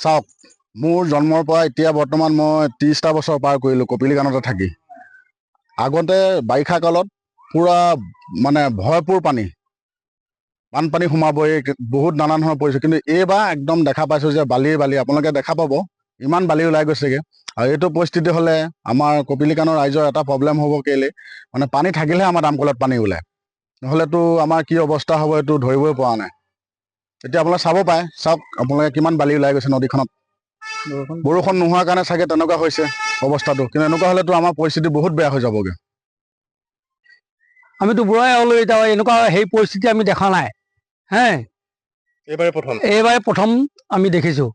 চাওক, মোৰ জন্মৰ পৰা এতিয়া বৰ্তমান মই 30টা বছৰ পাৰ কৰিলোঁ কপিলীকাণতে থাকি। আগতে বাৰিষা কালত পূৰা মানে ভৰপূৰ বানপানী সোমাবই, বহুত নানান ধৰণৰ পৰিছে। কিন্তু এইবাৰ একদম দেখা পাইছোঁ যে বালি আপোনালোকে দেখা পাব, ইমান বালি ওলাই গৈছেগৈ। আৰু এইটো পৰিস্থিতি হ'লে আমাৰ কপিলীকাণৰ ৰাইজৰ এটা প্ৰব্লেম হ'ব। কেলৈ মানে পানী থাকিলেহে আমাৰ দামকলত পানী ওলায়, নহ'লেতো আমাৰ কি অৱস্থা হ'ব এইটো ধৰিবই পৰা নাই। এতিয়া আপোনালোকে চাব পাৰে, চাওক আপোনালোকে কিমান বালি ওলাই গৈছে নদীখনত। বৰষুণ নোহোৱাৰ কাৰণে চাগে তেনেকুৱা হৈছে অৱস্থাটো, কিন্তু এনেকুৱা হ'লেতো আমাৰ পৰিস্থিতি বহুত বেয়া হৈ যাবগৈ। আমিতো বুঢ়াই হ'লো, এতিয়া এনেকুৱা সেই পৰিস্থিতি আমি দেখা নাই। এইবাৰে প্ৰথম আমি দেখিছোঁ।